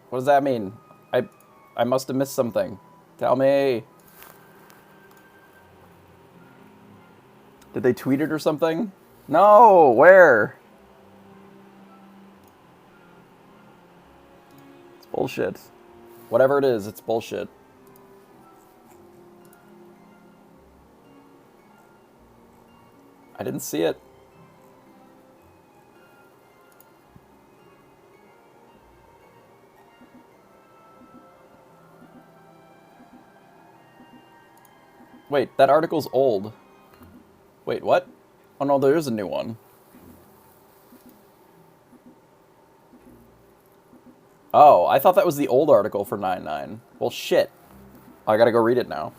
What does that mean? I must have missed something. Tell me. Did they tweet it or something? No, where? It's bullshit. Whatever it is, it's bullshit. I didn't see it. Wait, that article's old. Wait, what? Oh no, there is a new one. Oh, I thought that was the old article for 9.9. Well, shit. I gotta go read it now.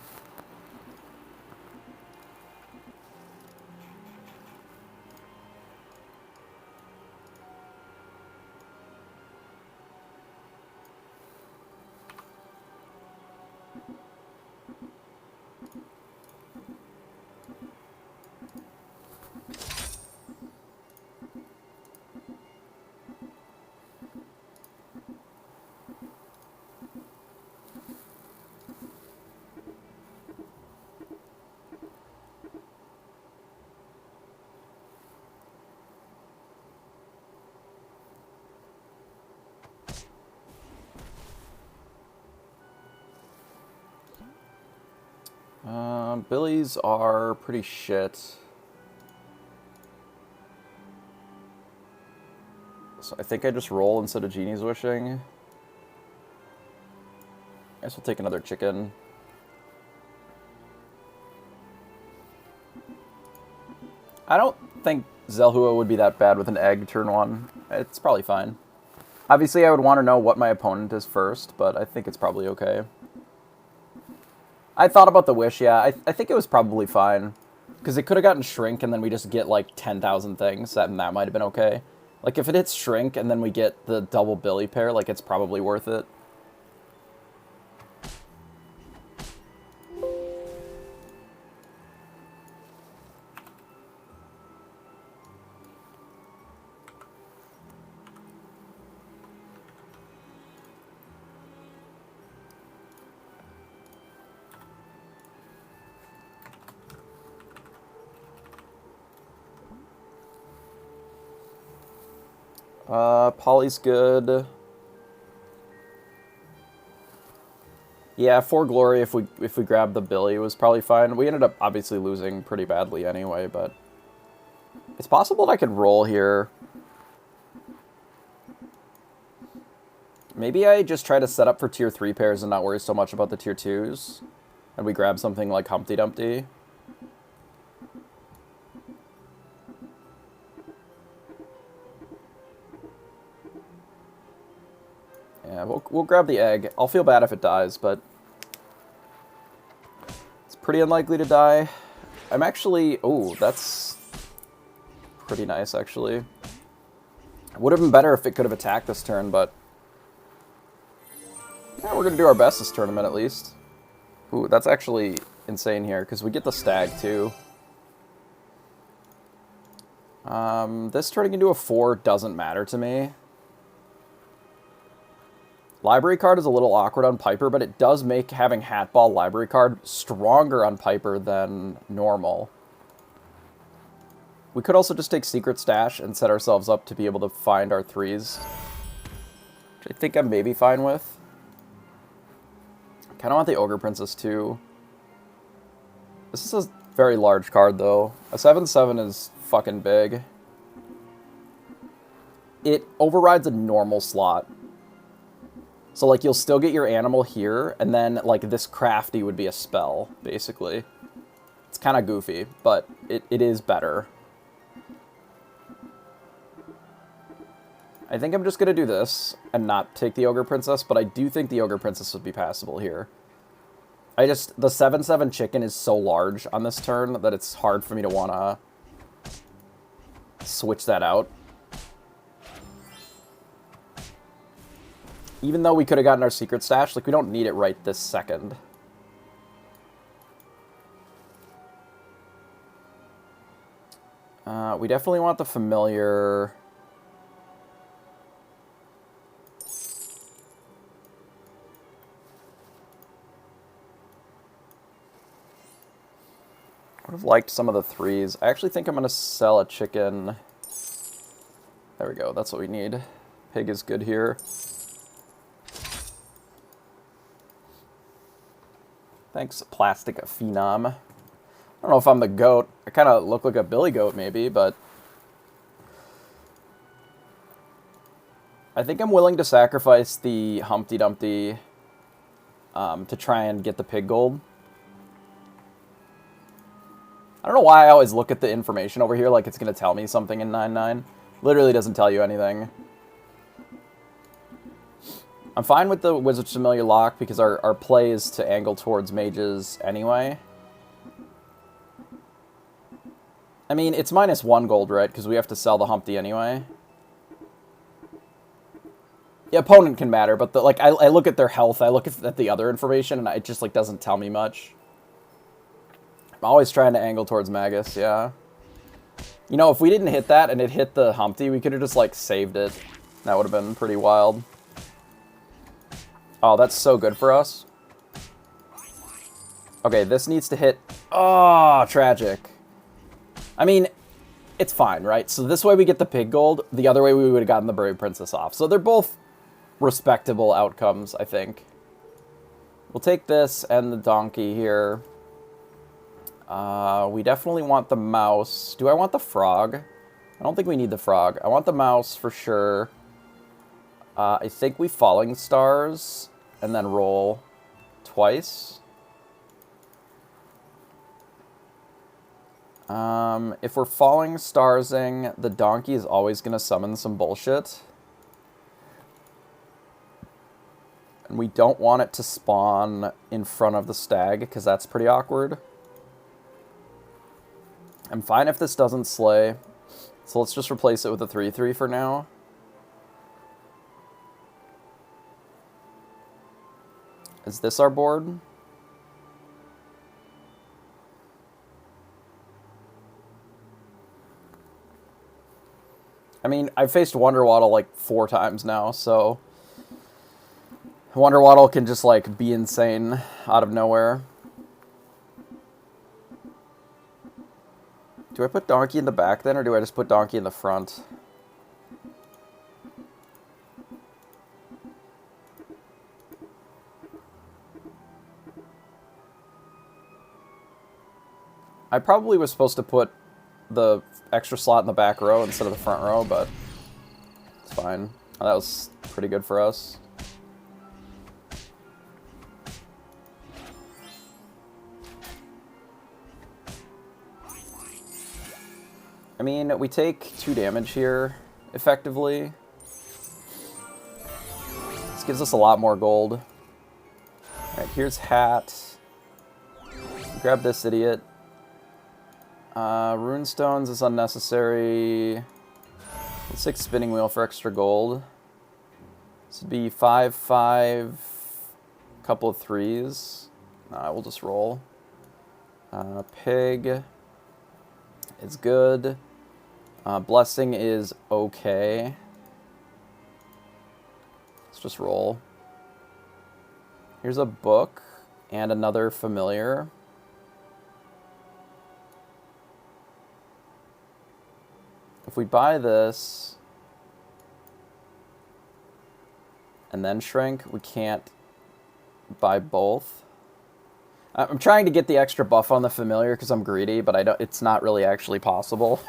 Billies are pretty shit. So I think I just roll instead of Genie's Wishing. I guess we'll take another chicken. I don't think Zelhua would be that bad with an egg turn 1. It's probably fine. Obviously, I would want to know what my opponent is first, but I think it's probably okay. I thought about the Wish, yeah. I think it was probably fine. Because it could have gotten Shrink, and then we just get, like, 10,000 things, and that might have been okay. Like, if it hits Shrink, and then we get the double Billy pair, like, it's probably worth it. Polly's good. Yeah, for Glory, if we grabbed the Billy, was probably fine. We ended up obviously losing pretty badly anyway, but it's possible that I could roll here. Maybe I just try to set up for tier 3 pairs and not worry so much about the tier 2s. And we grab something like Humpty Dumpty. Yeah, we'll grab the egg. I'll feel bad if it dies, but it's pretty unlikely to die. I'm actually... Oh, that's pretty nice, actually. It would have been better if it could have attacked this turn, but... Yeah, we're going to do our best this tournament, at least. Ooh, that's actually insane here, because we get the stag, too. This turning into a 4 doesn't matter to me. Library card is a little awkward on Piper, but it does make having Hatball library card stronger on Piper than normal. We could also just take Secret Stash and set ourselves up to be able to find our 3s. Which I think I'm maybe fine with. I kind of want the Ogre Princess too. This is a very large card though. A 7/7 is fucking big. It overrides a normal slot. So, like, you'll still get your animal here, and then, like, this crafty would be a spell, basically. It's kind of goofy, but it is better. I think I'm just going to do this and not take the Ogre Princess, but I do think the Ogre Princess would be passable here. The 7/7 chicken is so large on this turn that it's hard for me to want to switch that out. Even though we could have gotten our Secret Stash, like, we don't need it right this second. We definitely want the Familiar. Would have liked some of the 3s. I actually think I'm going to sell a chicken. There we go. That's what we need. Pig is good here. Thanks, Plastic Phenom. I don't know if I'm the goat. I kind of look like a billy goat, maybe, but I think I'm willing to sacrifice the Humpty Dumpty to try and get the pig gold. I don't know why I always look at the information over here like it's going to tell me something in 9-9. Literally doesn't tell you anything. I'm fine with the Wizard's Familiar lock because our play is to angle towards mages anyway. I mean, it's -1 gold, right? Because we have to sell the Humpty anyway. The opponent can matter, but I look at their health, I look at the other information, and it just like doesn't tell me much. I'm always trying to angle towards Magus, yeah. You know, if we didn't hit that and it hit the Humpty, we could have just like saved it. That would have been pretty wild. Oh, that's so good for us. Okay, this needs to hit. Oh, tragic. I mean, it's fine, right? So this way we get the pig gold. The other way we would have gotten the Brave Princess off. So they're both respectable outcomes, I think. We'll take this and the donkey here. We definitely want the mouse. Do I want the frog? I don't think we need the frog. I want the mouse for sure. I think we Falling Stars and then roll twice. If we're Falling Starsing, the donkey is always going to summon some bullshit. And we don't want it to spawn in front of the stag, because that's pretty awkward. I'm fine if this doesn't slay. So let's just replace it with a 3-3 for now. Is this our board? I mean, I've faced Wonder Waddle like 4 times now, so Wonder Waddle can just like be insane out of nowhere. Do I put Donkey in the back then, or do I just put Donkey in the front? I probably was supposed to put the extra slot in the back row instead of the front row, but it's fine. That was pretty good for us. I mean, we take 2 damage here, effectively. This gives us a lot more gold. Alright, here's Hat. Grab this idiot. Runestones is unnecessary. Let's take Spinning Wheel for extra gold. This would be 5-5, couple of 3s. We'll just roll. Pig is good. Blessing is okay. Let's just roll. Here's a book and another familiar. If we buy this and then shrink, we can't buy both. I'm trying to get the extra buff on the familiar because I'm greedy, but it's not really actually possible.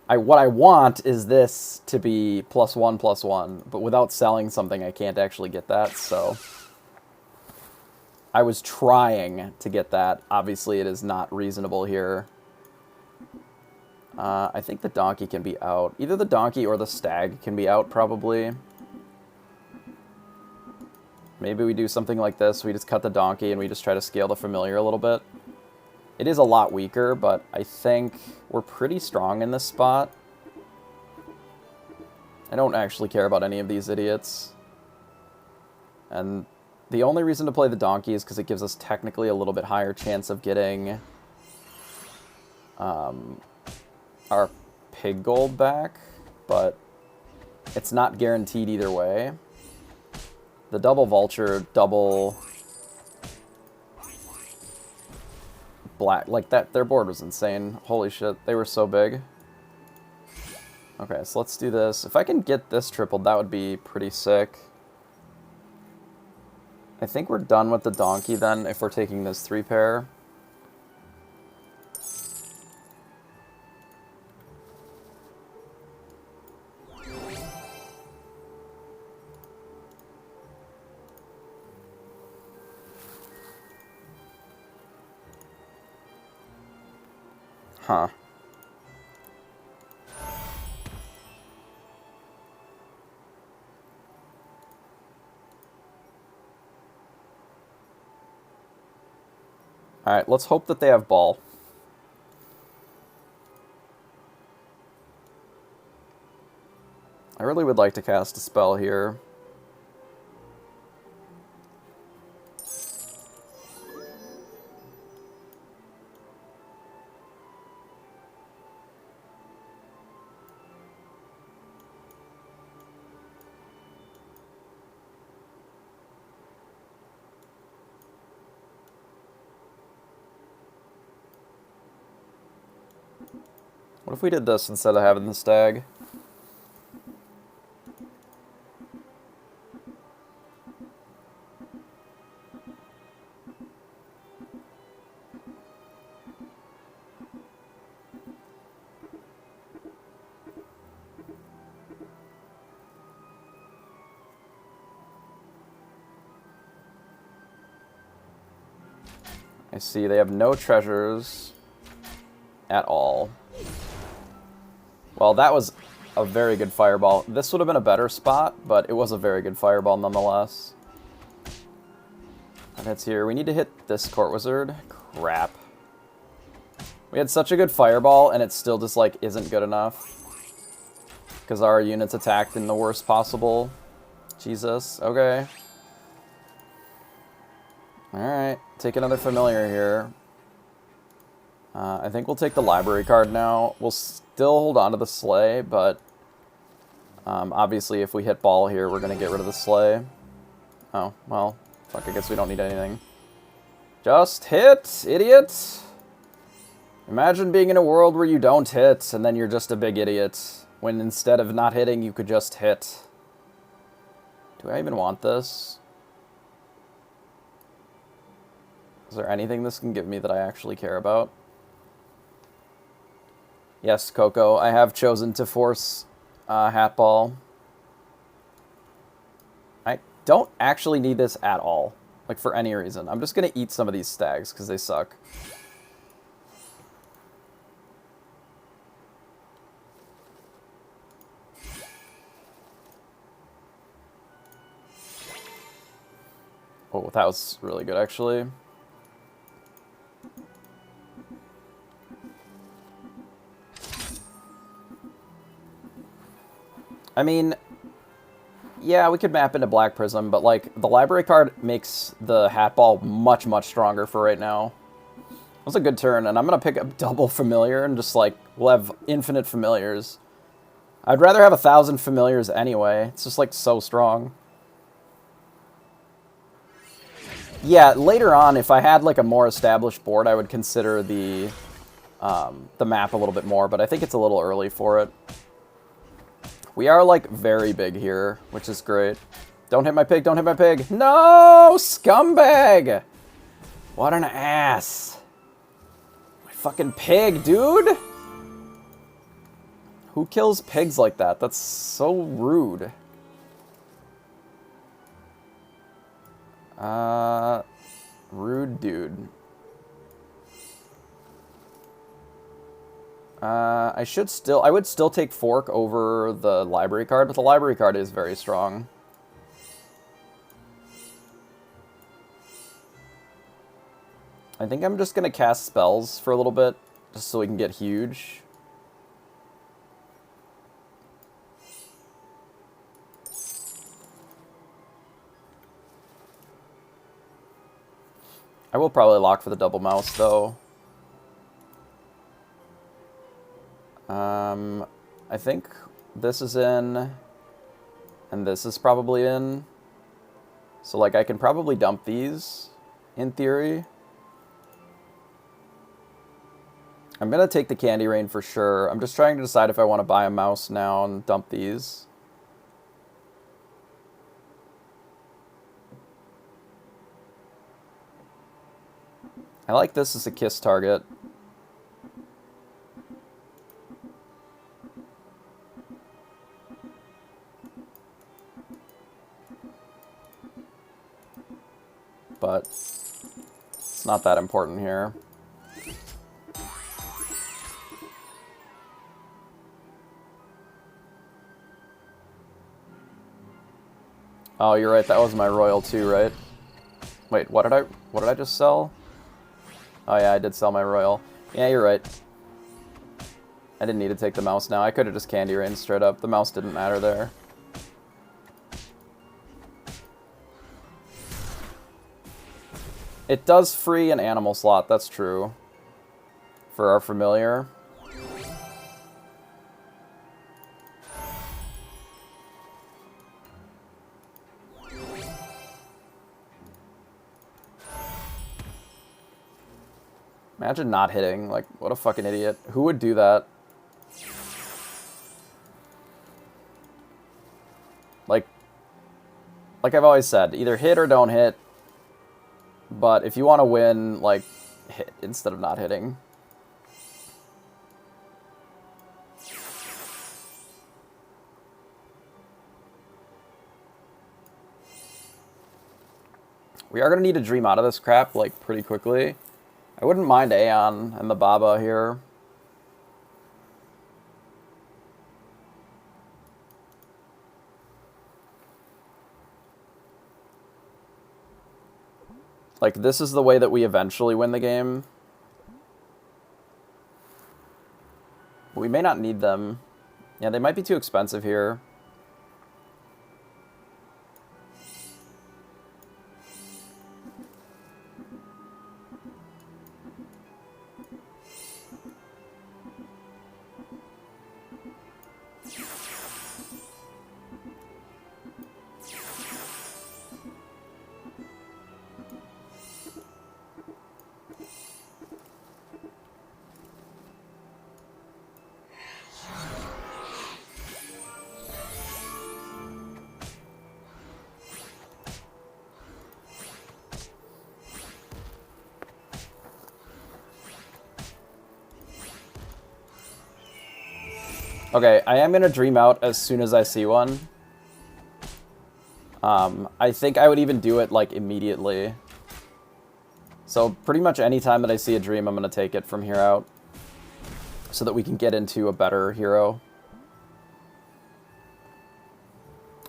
What I want is this to be +1/+1, but without selling something, I can't actually get that, so I was trying to get that. Obviously, it is not reasonable here. I think the donkey can be out. Either the donkey or the stag can be out, probably. Maybe we do something like this. We just cut the donkey and we just try to scale the familiar a little bit. It is a lot weaker, but I think we're pretty strong in this spot. I don't actually care about any of these idiots. And the only reason to play the donkey is because it gives us technically a little bit higher chance of getting our pig gold back, but it's not guaranteed either way. The double vulture black. Like, that, their board was insane. Holy shit, they were so big. Okay, so let's do this. If I can get this tripled, that would be pretty sick. I think we're done with the donkey then, if we're taking this 3-pair. Huh. Alright, let's hope that they have ball. I really would like to cast a spell here. What if we did this instead of having the stag? I see they have no treasures at all. Well, that was a very good fireball. This would have been a better spot, but it was a very good fireball nonetheless. And it's here. We need to hit this court wizard. Crap. We had such a good fireball, and it still just, like, isn't good enough. Because our unit's attacked in the worst possible. Jesus. Okay. Alright. Take another familiar here. I think we'll take the library card now. We'll still hold on to the sleigh, but obviously if we hit ball here, we're going to get rid of the sleigh. Oh, well, fuck, I guess we don't need anything. Just hit, idiot! Imagine being in a world where you don't hit, and then you're just a big idiot, when instead of not hitting, you could just hit. Do I even want this? Is there anything this can give me that I actually care about? Yes, Coco, I have chosen to force Hatball. I don't actually need this at all, like for any reason. I'm just going to eat some of these stags because they suck. Oh, that was really good, actually. I mean, yeah, we could map into Black Prism, but, like, the library card makes the Hatball much, much stronger for right now. That was a good turn, and I'm going to pick up double familiar and just, like, we'll have infinite familiars. I'd rather have 1,000 familiars anyway. It's just, like, so strong. Yeah, later on, if I had, like, a more established board, I would consider the map a little bit more, but I think it's a little early for it. We are, like, very big here, which is great. Don't hit my pig, don't hit my pig. No, scumbag! What an ass. My fucking pig, dude! Who kills pigs like that? That's so rude. Rude dude. I would still take Fork over the library card, but the library card is very strong. I think I'm just gonna cast spells for a little bit, just so we can get huge. I will probably lock for the double mouse, though. I think this is in, and this is probably in. So, like, I can probably dump these, in theory. I'm going to take the Candy Rain for sure. I'm just trying to decide if I want to buy a mouse now and dump these. I like this as a kiss target. But it's not that important here. Oh, you're right. That was my royal too, right? Wait, what did I just sell? Oh yeah, I did sell my royal. Yeah, you're right. I didn't need to take the mouse now. I could have just Candy Rain straight up. The mouse didn't matter there. It does free an animal slot, that's true. For our familiar. Imagine not hitting. Like, what a fucking idiot. Who would do that? Like I've always said, either hit or don't hit. But if you want to win, like, hit instead of not hitting. We are going to need to dream out of this crap, like, pretty quickly. I wouldn't mind Aeon and the Baba here. Like, this is the way that we eventually win the game. But we may not need them. Yeah, they might be too expensive here. Okay, I am going to dream out as soon as I see one. I think I would even do it, like, immediately. So pretty much any time that I see a dream, I'm going to take it from here out. So that we can get into a better hero.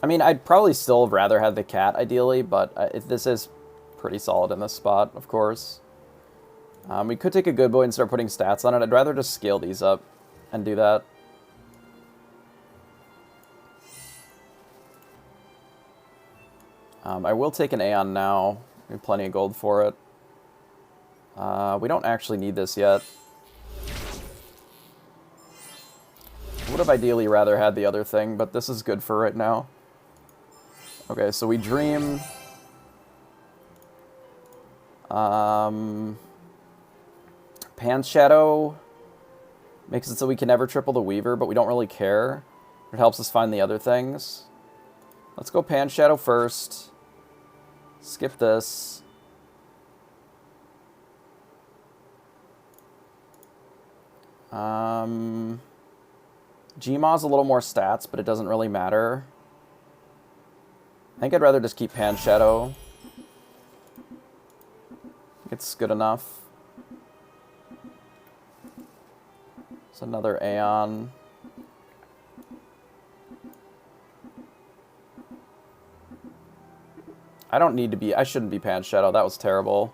I mean, I'd probably still rather have the cat, ideally, but this is pretty solid in this spot, of course. We could take a good boy and start putting stats on it. I'd rather just scale these up and do that. I will take an Aeon now. We have plenty of gold for it. We don't actually need this yet. I would have ideally rather had the other thing, but this is good for right now. Okay, so we dream. Pan's Shadow makes it so we can never triple the Weaver, but we don't really care. It helps us find the other things. Let's go Pan's Shadow first. Skip this. Gmaw's a little more stats, but it doesn't really matter. I think I'd rather just keep Pan's Shadow. It's good enough. It's another Aeon. I don't need to be... I shouldn't be Pan's Shadow. That was terrible.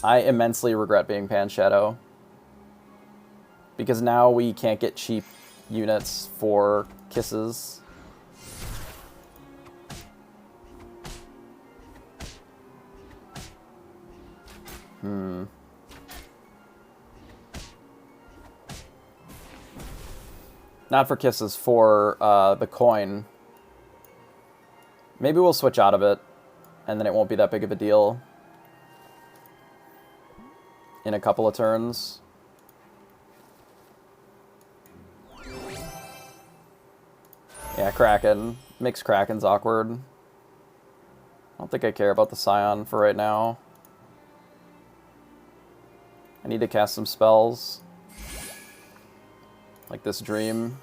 I immensely regret being Pan's Shadow. Because now we can't get cheap units for kisses. Not for kisses, for the coin. Maybe we'll switch out of it, and then it won't be that big of a deal. in a couple of turns. Yeah, Kraken. Makes Kraken's awkward. I don't think I care about the Scion for right now. I need to cast some spells. Like this Dream.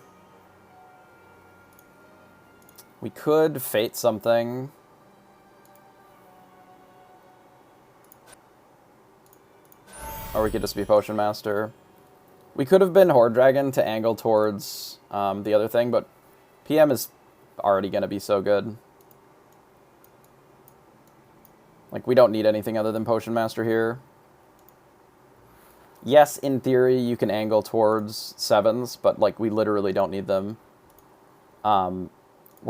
We could Fate something. Or we could just be Potion Master. We could have been Horde Dragon to angle towards the other thing, but PM is already going to be so good. Like, we don't need anything other than Potion Master here. Yes, in theory, you can angle towards 7s, but, like, we literally don't need them. We're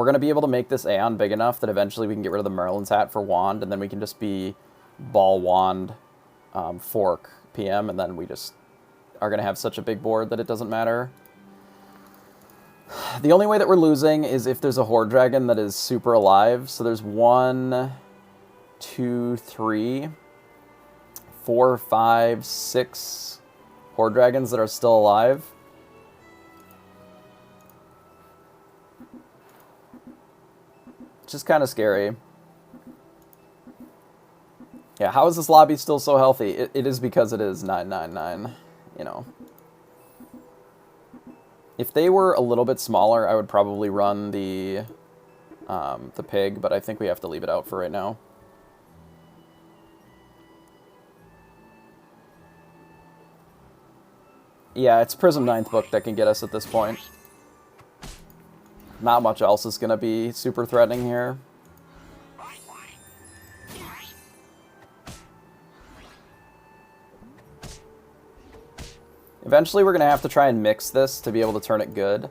going to be able to make this Aeon big enough that eventually we can get rid of the Merlin's Hat for Wand, and then we can just be Ball, Wand, Fork, PM, and then we just are going to have such a big board that it doesn't matter. The only way that we're losing is if there's a Horde Dragon that is super alive. So there's 1, 2, 3, 4, 5, 6 Horde Dragons that are still alive. Which is kind of scary. Yeah, how is this lobby still so healthy? It is because it is 999, you know. If they were a little bit smaller, I would probably run the pig, but I think we have to leave it out for right now. Yeah, it's Prism 9th book that can get us at this point. Not much else is going to be super threatening here. Eventually, we're going to have to try and mix this to be able to turn it good.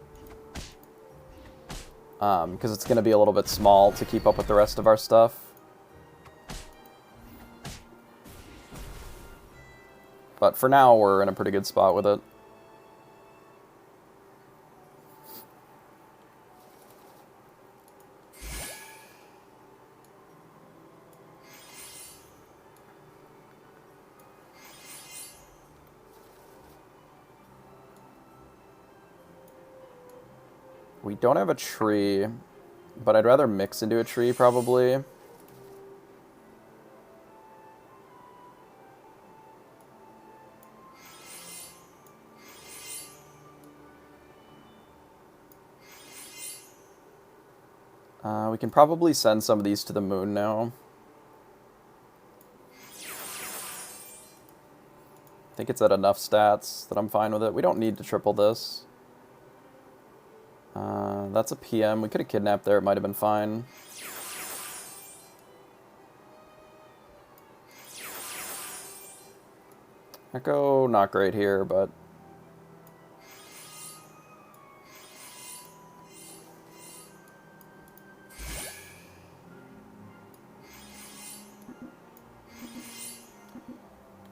Because it's going to be a little bit small to keep up with the rest of our stuff. But for now, we're in a pretty good spot with it. We don't have a tree, but I'd rather mix into a tree, probably. We can probably send some of these to the moon now. I think it's at enough stats that I'm fine with it. We don't need to triple this. That's a PM. We could have kidnapped there. It might have been fine. Echo, not great here, but...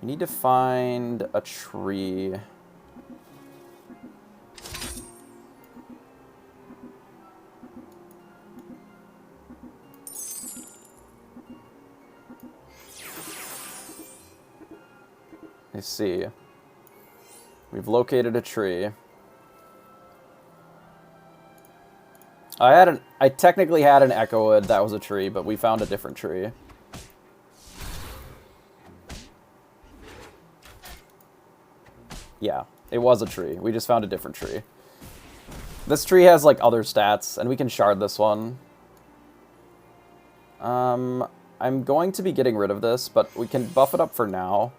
we need to find a tree. I see. We've located a tree. I technically had an Echo Wood that was a tree, but we found a different tree. Yeah, it was a tree. We just found a different tree. This tree has, like, other stats, and we can shard this one. I'm going to be getting rid of this, but we can buff it up for now.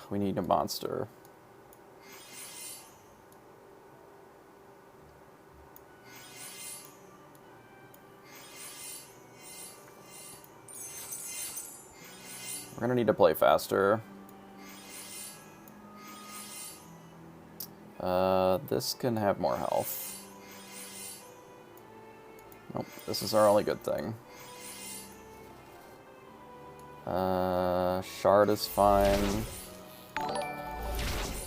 We need a monster. We're gonna need to play faster. This can have more health. Nope, this is our only good thing. Shard is fine.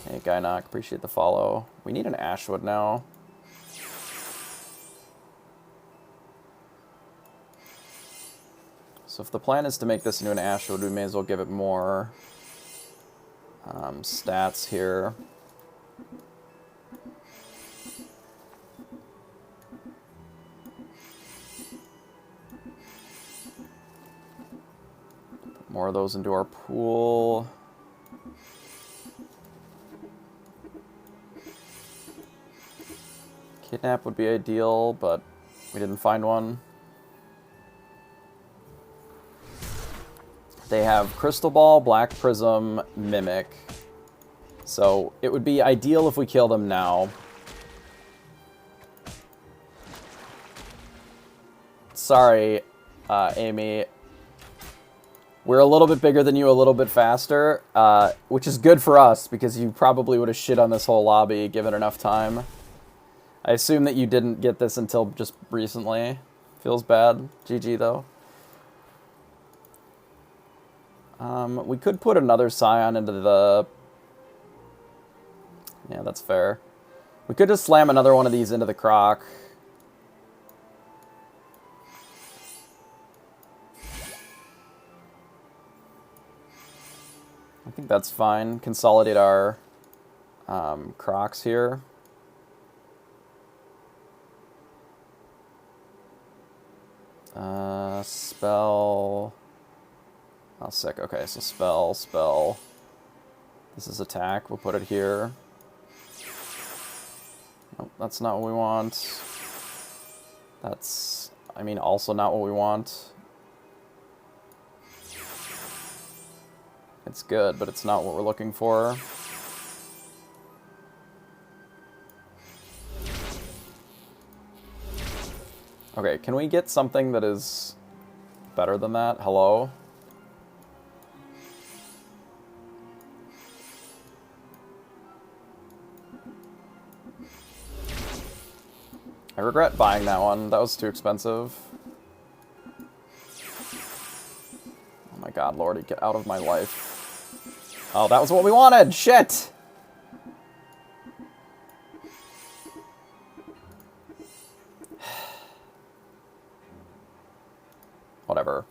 Hey, Gynoc, appreciate the follow. We need an Ashwood now. So if the plan is to make this into an Ashwood, we may as well give it more stats here. Put more of those into our pool. Kidnap would be ideal, but we didn't find one. They have Crystal Ball, Black Prism, Mimic. So it would be ideal if we kill them now. Sorry, Amy. We're a little bit bigger than you, a little bit faster, which is good for us because you probably would have shit on this whole lobby given enough time. I assume that you didn't get this until just recently. Feels bad. GG, though. We could put another Scion into the... Yeah, that's fair. We could just slam another one of these into the Croc. I think that's fine. Consolidate our Crocs here. Spell... Oh, sick. Okay, so spell. This is attack. We'll put it here. Nope, that's not what we want. That's, I mean, also not what we want. It's good, but it's not what we're looking for. Okay, can we get something that is better than that? Hello? I regret buying that one. That was too expensive. Oh my god, Lordy, get out of my life. Oh, that was what we wanted! Shit! Whatever.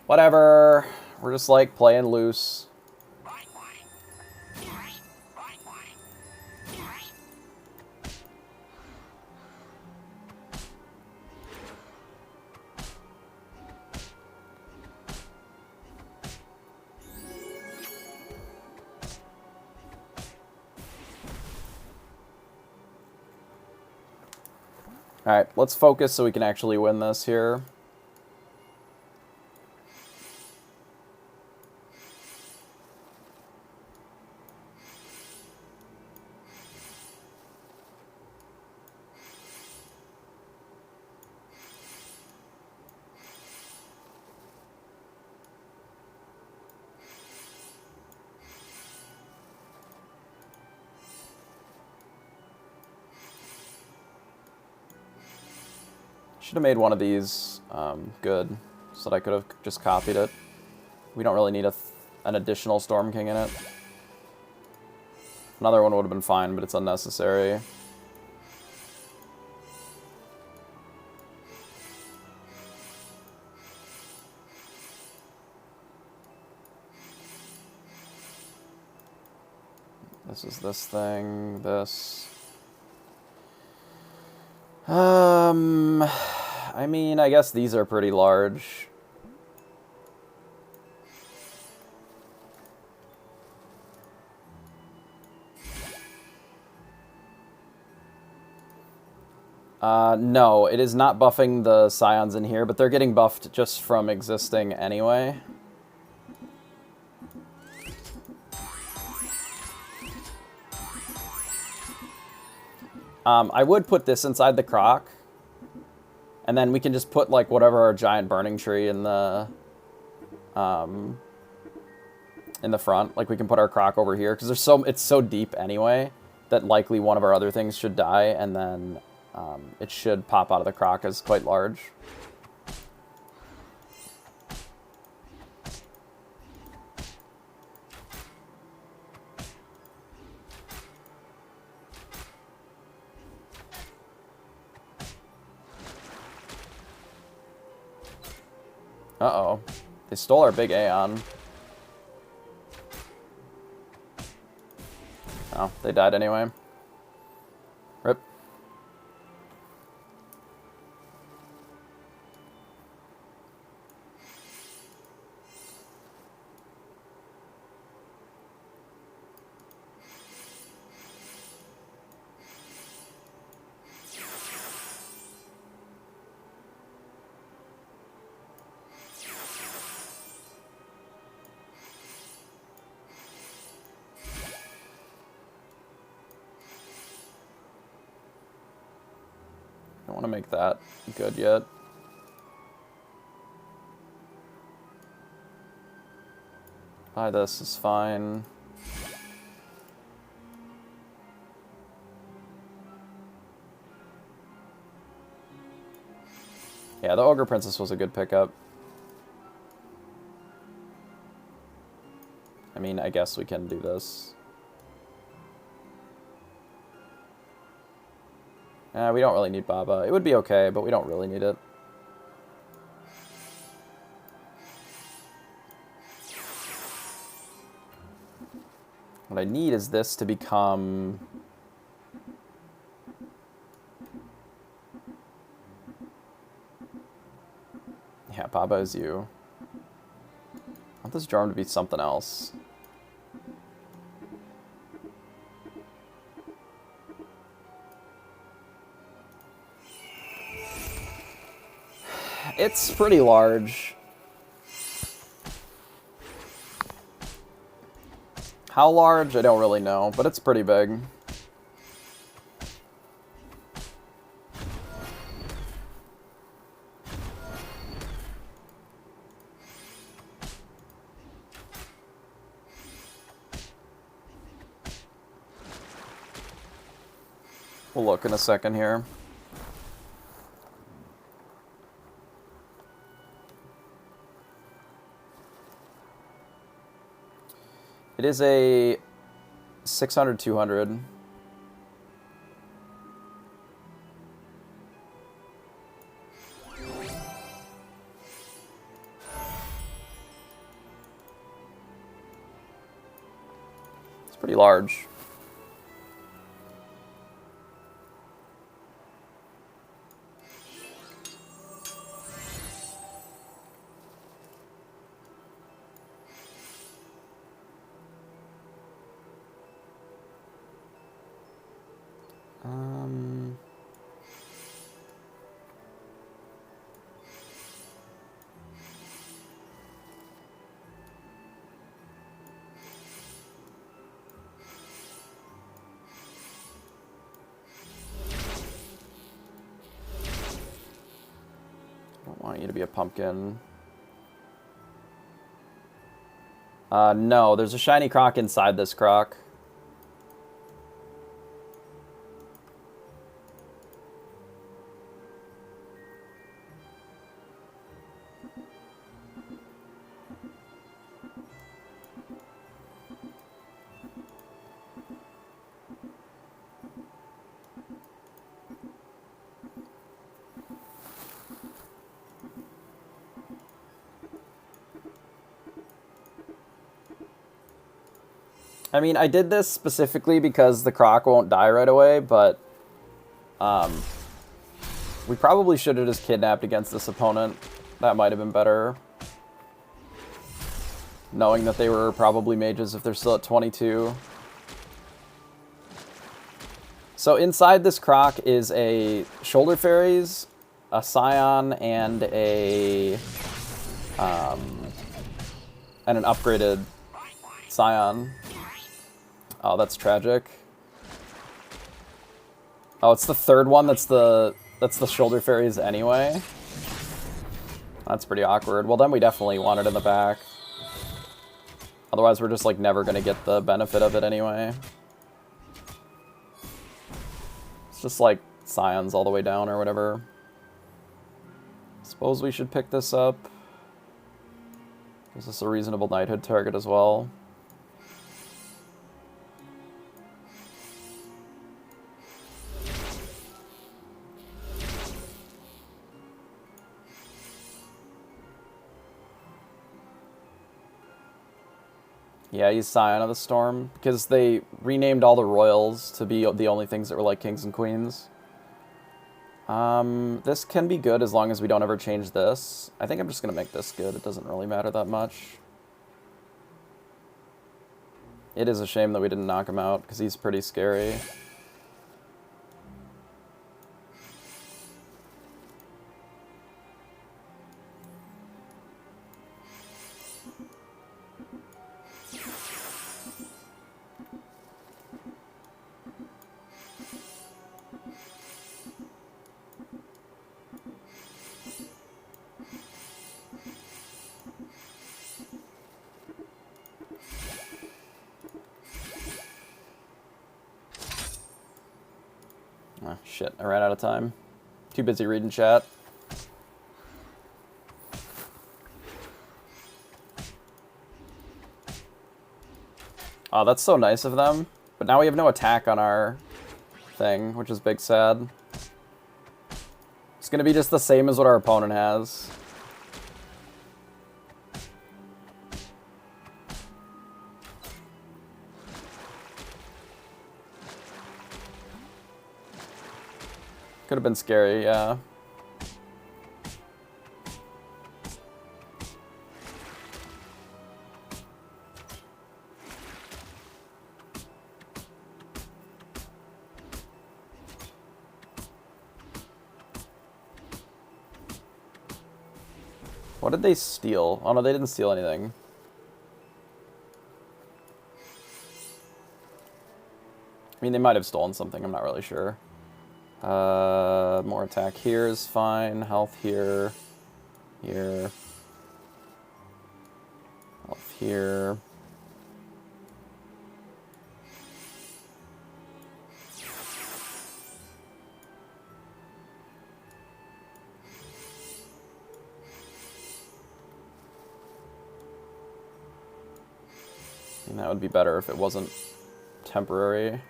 Whatever. We're just, like, playing loose. Alright, let's focus so we can actually win this here. Should have made one of these good, so that I could have just copied it. We don't really need an additional Storm King in it. Another one would have been fine, but it's unnecessary. This is this thing, this. I mean, I guess these are pretty large. No, it is not buffing the Scions in here, but they're getting buffed just from existing anyway. I would put this inside the Croc, and then we can just put, like, whatever our giant burning tree in the front. Like, we can put our Croc over here, because it's so deep anyway. that likely one of our other things should die, and then it should pop out of the croc as quite large. Uh-oh. They stole our big Aeon. Oh, they died anyway. Rip. Don't want to make that good yet. This is fine. Yeah, the Ogre Princess was a good pickup. I mean, I guess we can do this. We don't really need Baba. It would be okay, but we don't really need it. What I need is this to become... Yeah, Baba is you. I want this drum to be something else. It's pretty large. How large? I don't really know, but it's pretty big. We'll look in a second here. It is a 600-200. It's pretty large. I want you to be a pumpkin. No, there's a shiny croc inside this croc. I mean, I did this specifically because the croc won't die right away, but we probably should have just kidnapped against this opponent. That might have been better. Knowing that they were probably mages if they're still at 22. So inside this croc is a Shoulder Fairies, a Scion, and a and an upgraded Scion. Oh, that's tragic. Oh, it's the third one that's the Shoulder Fairies anyway. That's pretty awkward. Well, then we definitely want it in the back. Otherwise, we're just, like, never gonna get the benefit of it anyway. It's just like Scions all the way down or whatever. Suppose we should pick this up. Is this a reasonable knighthood target as well? Yeah, he's Scion of the Storm, because they renamed all the royals to be the only things that were like kings and queens. This can be good as long as we don't ever change this. I think I'm just going to make this good. It doesn't really matter that much. It is a shame that we didn't knock him out, because he's pretty scary. Oh, shit, I ran out of time. Too busy reading chat. Oh, that's so nice of them. But now we have no attack on our thing, which is big sad. It's going to be just the same as what our opponent has. Could have been scary, yeah. What did they steal? Oh no, they didn't steal anything. I mean, they might have stolen something, I'm not really sure. More attack here is fine. Health here. Here. Health here. And that would be better if it wasn't temporary.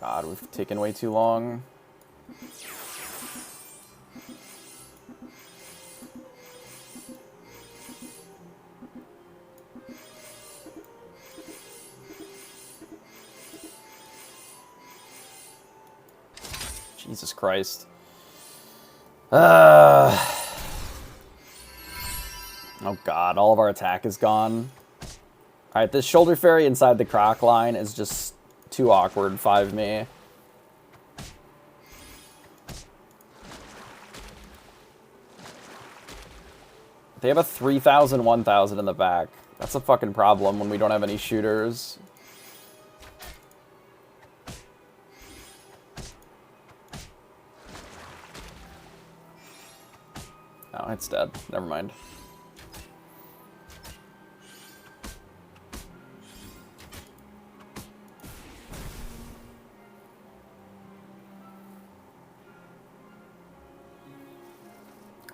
God, we've taken way too long. Jesus Christ. Oh God, all of our attack is gone. Alright, this shoulder fairy inside the croc line is just too awkward, 5 me. They have a 3,000, 1,000 in the back. That's a fucking problem when we don't have any shooters. Oh, it's dead. Never mind.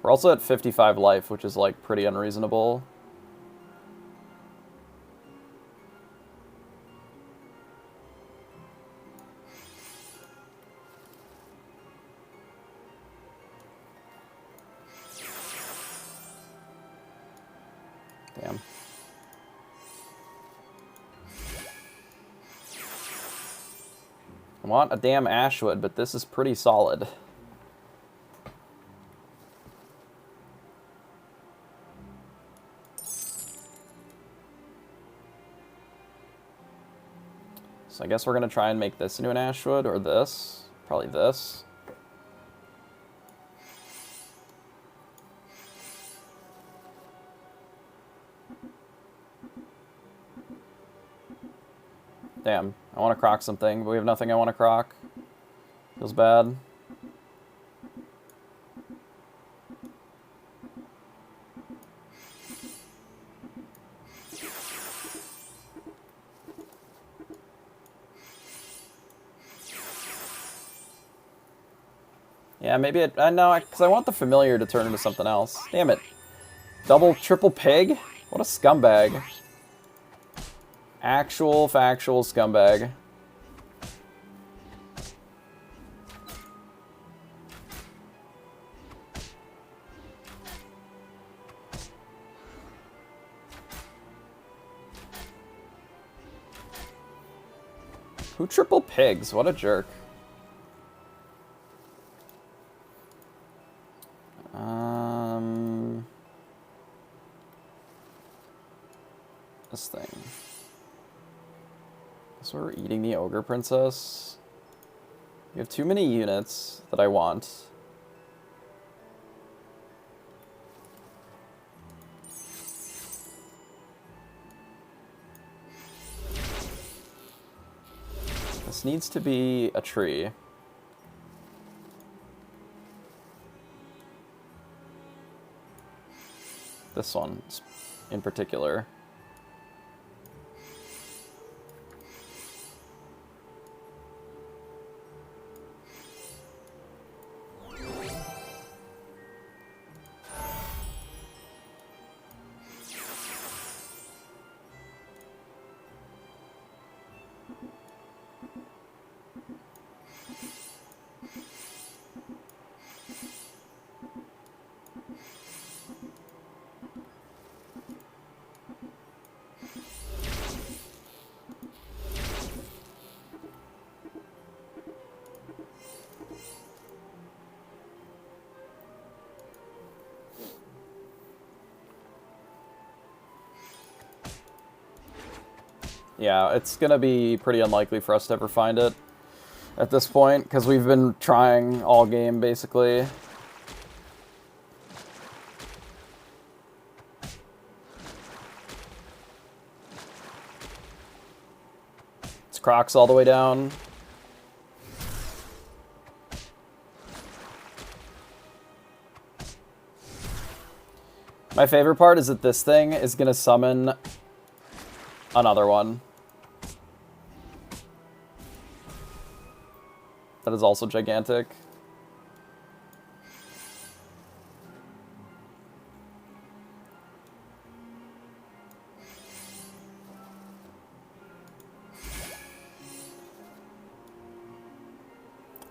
We're also at 55 life, which is, like, pretty unreasonable. Damn. I want a damn Ashwood, but this is pretty solid. So I guess we're going to try and make this into an Ashwood, or this. Probably this. Damn, I want to croc something, but we have nothing I want to croc. Feels bad. Yeah, maybe it... I know, because I want the familiar to turn into something else. Damn it. Double, triple pig? What a scumbag. Actual, factual scumbag. Who triple pigs? What a jerk. This thing. So we're eating the Ogre Princess. We have too many units that I want. This needs to be a tree. This one in particular. Yeah, it's gonna be pretty unlikely for us to ever find it at this point, because we've been trying all game, basically. It's Crocs all the way down. My favorite part is that this thing is gonna summon another one. That is also gigantic.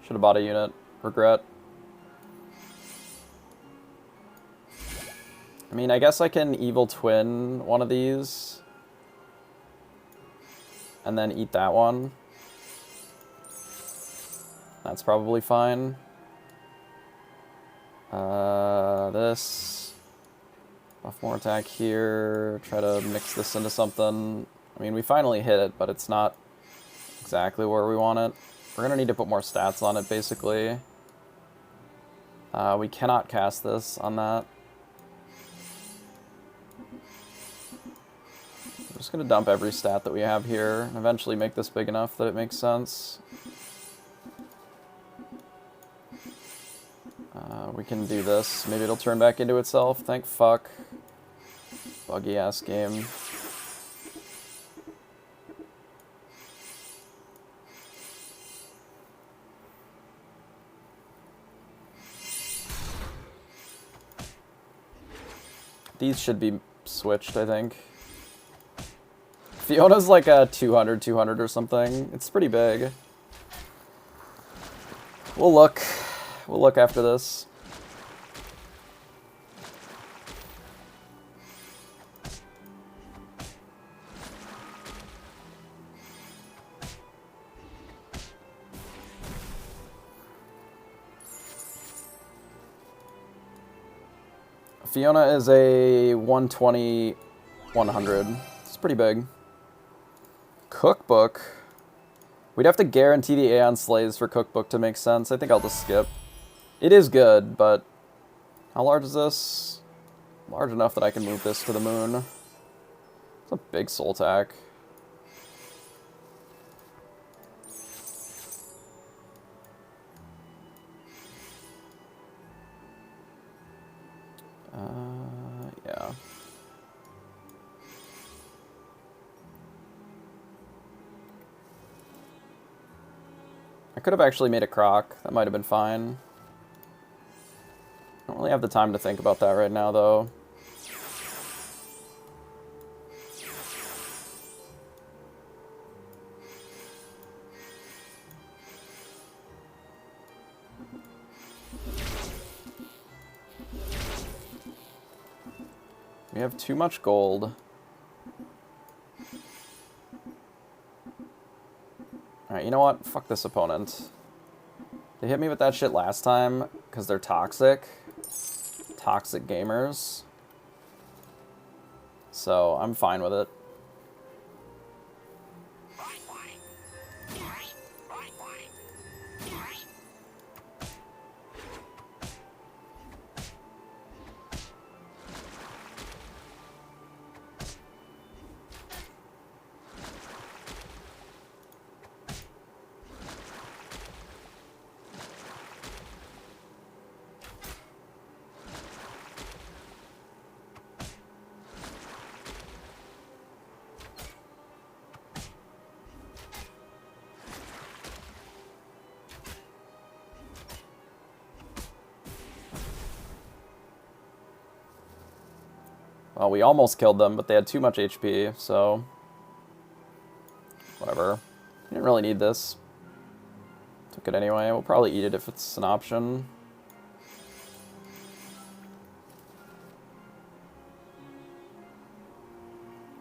Should have bought a unit. Regret. I mean, I guess I can evil twin one of these. And then eat that one. That's probably fine. This. Buff more attack here. Try to mix this into something. I mean, we finally hit it, but it's not exactly where we want it. We're gonna need to put more stats on it, basically. We cannot cast this on that. I'm just gonna dump every stat that we have here and eventually make this big enough that it makes sense. We can do this. Maybe it'll turn back into itself. Thank fuck. Buggy ass game. These should be switched, I think. Fiona's like a 200 or something. It's pretty big. We'll look. We'll look after this. Fiona is a 120, 100. It's pretty big. Cookbook. We'd have to guarantee the Aeon Slays for Cookbook to make sense. I think I'll just skip. It is good, but how large is this? Large enough that I can move this to the moon. It's a big soul tack. I could have actually made a croc. That might have been fine. I don't really have the time to think about that right now, though. We have too much gold. Alright, you know what? Fuck this opponent. They hit me with that shit last time because they're toxic. Toxic gamers. So, I'm fine with it. Well, we almost killed them, but they had too much HP, so... whatever. Didn't really need this. Took it anyway. We'll probably eat it if it's an option.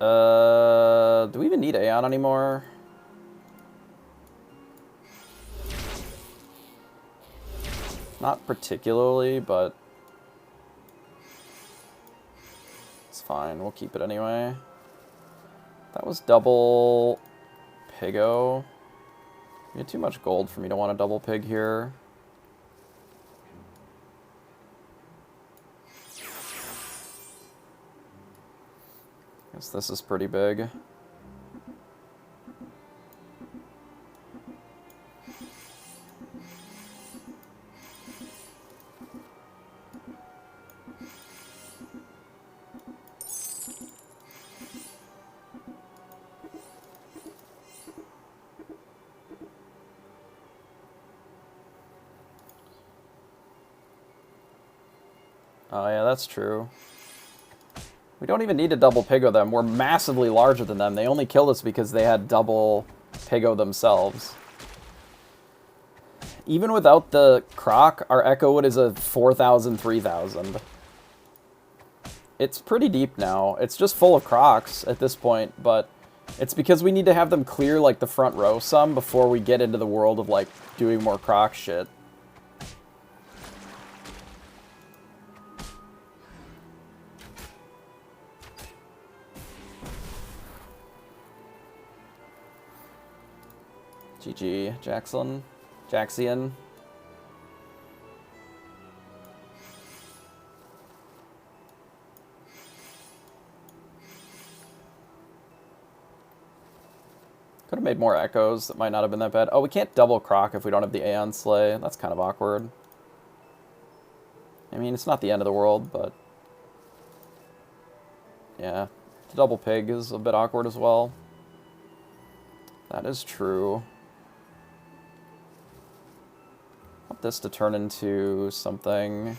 Do we even need Aeon anymore? Not particularly, but... it's fine. We'll keep it anyway. That was double Pigo. We had too much gold for me to want a double pig here. Guess this is pretty big. Oh yeah, that's true. We don't even need to double Pigo them. We're massively larger than them. They only killed us because they had double Pigo themselves. Even without the Croc, our Echo Wood is a 4,000, 3,000. It's pretty deep now. It's just full of Crocs at this point, but it's because we need to have them clear like the front row some before we get into the world of like doing more Croc shit. GG, Jackson. Jaxian. Could have made more echoes. That might not have been that bad. Oh, we can't double Croc if we don't have the Aeon Slay. That's kind of awkward. I mean, it's not the end of the world, but... yeah. The double pig is a bit awkward as well. That is true. I want this to turn into something...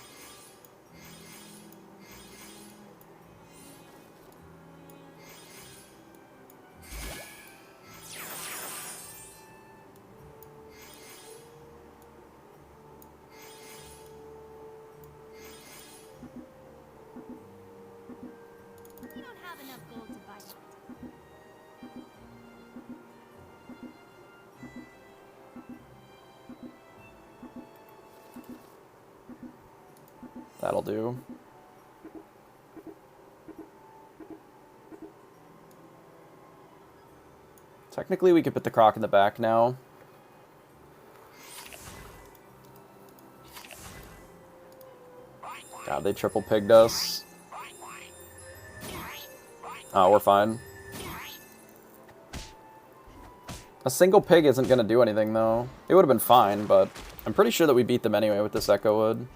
that'll do. Technically, we could put the Croc in the back now. God, they triple pigged us. Oh, we're fine. A single pig isn't going to do anything, though. It would have been fine, but I'm pretty sure that we beat them anyway with this Echo Wood.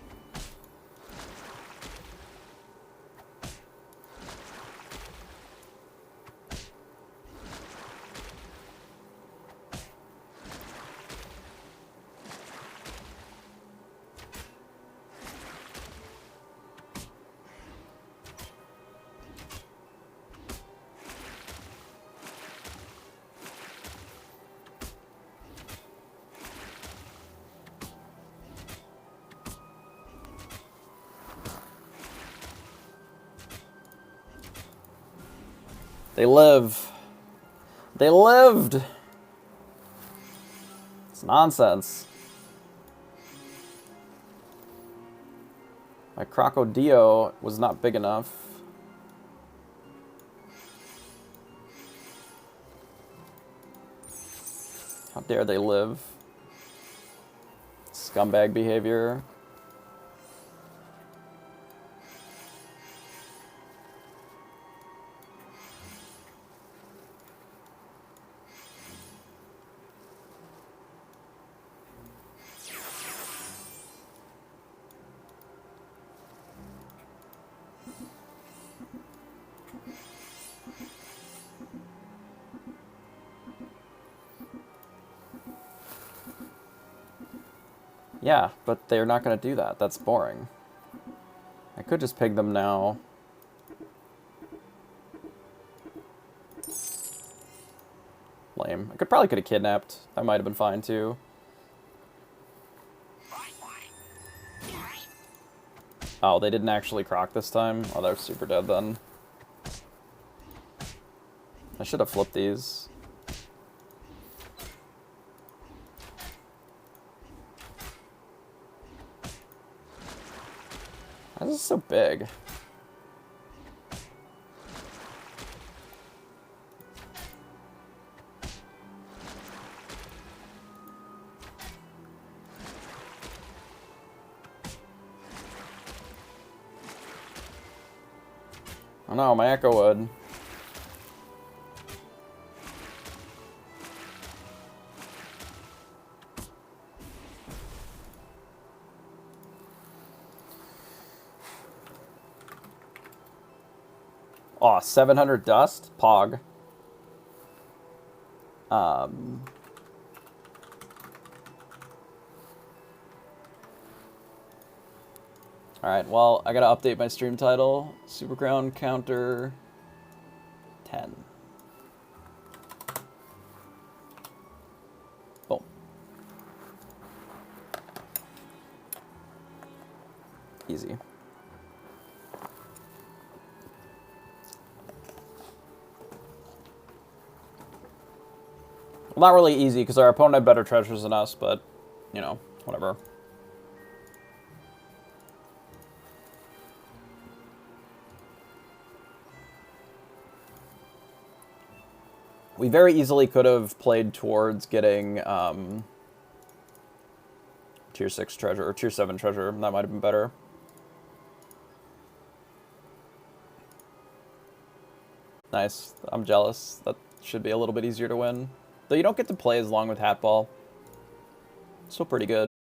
They live. They lived. It's nonsense. My Crocodile was not big enough. How dare they live? Scumbag behavior. Yeah, but they're not going to do that. That's boring. I could just pig them now. Lame. I probably could have kidnapped. That might have been fine too. Oh, they didn't actually croc this time? Oh, they're super dead then. I should have flipped these. Why is this so big? Oh no, my Echo Wood. Oh, 700 dust? Pog. Alright, well, I gotta update my stream title. Supercrown counter 10. Boom. Easy. Well, not really easy, because our opponent had better treasures than us, but, you know, whatever. We very easily could have played towards getting tier 6 treasure, or tier 7 treasure. That might have been better. Nice. I'm jealous. That should be a little bit easier to win. Though you don't get to play as long with Hatball. Still pretty good.